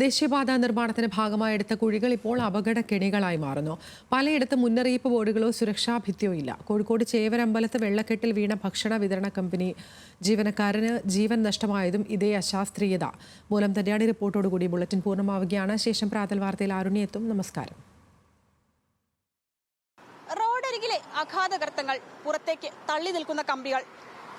ദേശീയപാത നിർമ്മാണത്തിന്റെ ഭാഗമായി എടുത്ത കുഴികൾ ഇപ്പോൾ അപകടക്കെണികളായി മാറുന്നു. പലയിടത്തും മുന്നറിയിപ്പ് ബോർഡുകളോ സുരക്ഷാ ഭിത്തിയോ ഇല്ല. കോഴിക്കോട് ചേവരമ്പലത്ത് വെള്ളക്കെട്ടിൽ വീണ ഭക്ഷണ വിതരണ കമ്പനി ജീവനക്കാരന് ജീവൻ നഷ്ടമായതും ഇതേ അശാസ്ത്രീയത മൂലം തന്നെയാണ്. റിപ്പോർട്ടോടുകൂടി ബുള്ളറ്റിൻ പൂർണ്ണമാവുകയാണ്. ശേഷം പ്രാതൽ വാർത്തയിൽ ആരുണ്യെത്തും. നമസ്കാരം. റോഡരികിലെ അഗാധഗർത്തങ്ങൾ, പുറത്തേക്ക് തള്ളി നിൽക്കുന്ന കമ്പികൾ,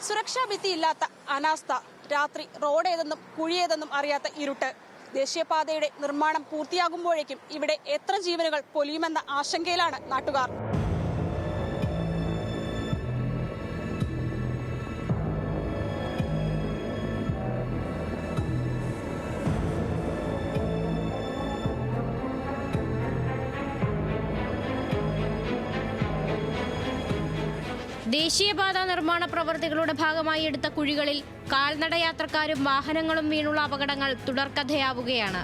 സുരക്ഷാ ഭിത്തിയില്ലാത്ത അനാസ്ഥ, രാത്രി റോഡേതെന്നും കുഴിയേതെന്നും അറിയാത്ത ഇരുട്ട്. ദേശീയപാതയുടെ നിർമ്മാണം പൂർത്തിയാകുമ്പോഴേക്കും ഇവിടെ എത്ര ജീവനുകൾ പൊലിയുമെന്ന ആശങ്കയിലാണ് നാട്ടുകാർ. ദേശീയപാത നിർമ്മാണ പ്രവൃത്തികളുടെ ഭാഗമായി എടുത്ത കുഴികളിൽ കാൽനട യാത്രക്കാരും വാഹനങ്ങളും വീണുള്ള അപകടങ്ങൾ തുടർക്കഥയാവുകയാണ്.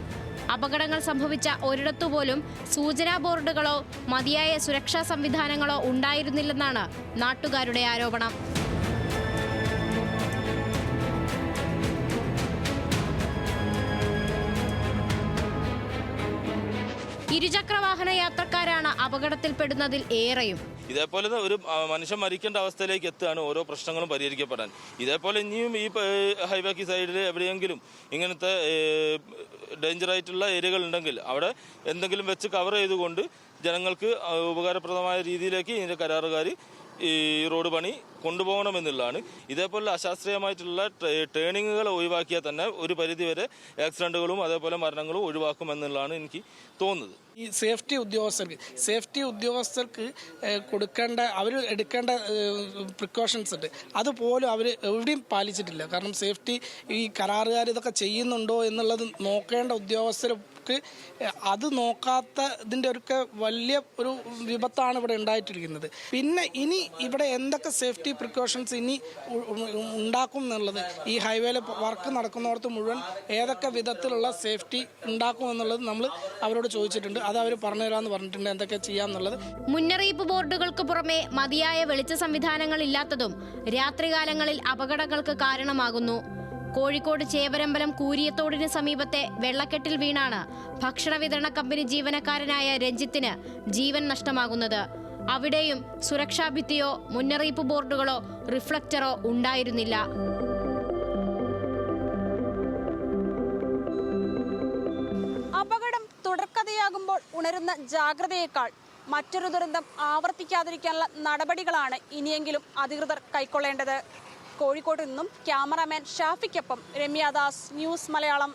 അപകടങ്ങൾ സംഭവിച്ച ഒരിടത്തുപോലും സൂചനാ ബോർഡുകളോ മതിയായ സുരക്ഷാ സംവിധാനങ്ങളോ ഉണ്ടായിരുന്നില്ലെന്നാണ് നാട്ടുകാരുടെ ആരോപണം. ഇരുചക്രവാഹന യാത്രക്കാരാണ് അപകടത്തിൽപ്പെടുന്നതിൽ ഏറെയും. ഇതേപോലെ ഒരു മനുഷ്യൻ മരിക്കേണ്ട അവസ്ഥയിലേക്ക് എത്തുകയാണ് ഓരോ പ്രശ്നങ്ങളും പരിഹരിക്കപ്പെടാൻ. ഇതേപോലെ ഇനിയും ഈ ഹൈവേക്ക് സൈഡിൽ എവിടെയെങ്കിലും ഇങ്ങനത്തെ ഡേഞ്ചറായിട്ടുള്ള ഏരിയകൾ ഉണ്ടെങ്കിൽ അവിടെ എന്തെങ്കിലും വെച്ച് കവർ ചെയ്തുകൊണ്ട് ജനങ്ങൾക്ക് ഉപകാരപ്രദമായ രീതിയിലേക്ക് ഇതിൻ്റെ കരാറുകാർ ഈ റോഡ് പണി കൊണ്ടുപോകണമെന്നുള്ളതാണ്. ഇതേപോലെ അശാസ്ത്രീയമായിട്ടുള്ള ടേണിങ്ങുകൾ ഒഴിവാക്കിയാൽ തന്നെ ഒരു പരിധിവരെ ആക്സിഡന്റുകളും അതേപോലെ മരണങ്ങളും ഒഴിവാക്കുമെന്നുള്ളതാണ് എനിക്ക് തോന്നുന്നത്. ഈ സേഫ്റ്റി ഉദ്യോഗസ്ഥർക്ക് കൊടുക്കേണ്ട, അവർ എടുക്കേണ്ട പ്രിക്കോഷൻസ് ഉണ്ട്, അതുപോലും അവർ എവിടെയും പാലിച്ചിട്ടില്ല. കാരണം സേഫ്റ്റി ഈ കരാറുകാർ ഇതൊക്കെ ചെയ്യുന്നുണ്ടോ എന്നുള്ളത് നോക്കേണ്ട ഉദ്യോഗസ്ഥർക്ക് അത് നോക്കാത്തതിൻ്റെ ഒക്കെ വലിയ ഒരു വിപത്താണ് ഇവിടെ ഉണ്ടായിട്ടിരിക്കുന്നത്. പിന്നെ ഇനി ഇവിടെ എന്തൊക്കെ സേഫ്റ്റി പ്രിക്കോഷൻസ് ഇനി ഉണ്ടാക്കും എന്നുള്ളത്, ഈ ഹൈവേയിൽ വർക്ക് നടക്കുന്നിടത്ത് മുഴുവൻ ഏതൊക്കെ വിധത്തിലുള്ള സേഫ്റ്റി ഉണ്ടാക്കും എന്നുള്ളത് നമ്മൾ അവരോട് ചോദിച്ചിട്ടുണ്ട്. അത് അവർ പറഞ്ഞുതരാമെന്ന് പറഞ്ഞിട്ടുണ്ട്, എന്തൊക്കെ ചെയ്യാമെന്നുള്ളത്. മുന്നറിയിപ്പ് ബോർഡുകൾക്ക് പുറമെ മതിയായ വെളിച്ച സംവിധാനങ്ങൾ ഇല്ലാത്തതും രാത്രികാലങ്ങളിൽ അപകടങ്ങൾക്ക് കാരണമാകുന്നു. കോഴിക്കോട് ചേവരമ്പലം കൂരിയത്തോടിന് സമീപത്തെ വെള്ളക്കെട്ടിൽ വീണാണ് ഭക്ഷണ വിതരണ കമ്പനി ജീവനക്കാരനായ രഞ്ജിത്തിന് ജീവൻ നഷ്ടമാകുന്നത്. അവിടെയും സുരക്ഷാ ഭിത്തിയോ മുന്നറിയിപ്പ് ബോർഡുകളോ റിഫ്ലക്ടറോ ഉണ്ടായിരുന്നില്ല. അപകടം തുടർക്കഥയാകുമ്പോൾ ഉണരുന്ന ജാഗ്രതയേക്കാൾ മറ്റൊരു ദുരന്തം ആവർത്തിക്കാതിരിക്കാനുള്ള നടപടികളാണ് ഇനിയെങ്കിലും അധികൃതർ കൈക്കൊള്ളേണ്ടത്. കോഴിക്കോട്ട് നിന്നും ക്യാമറാമാൻ ഷാഫിക്കൊപ്പം രമ്യാദാസ്, ന്യൂസ് മലയാളം.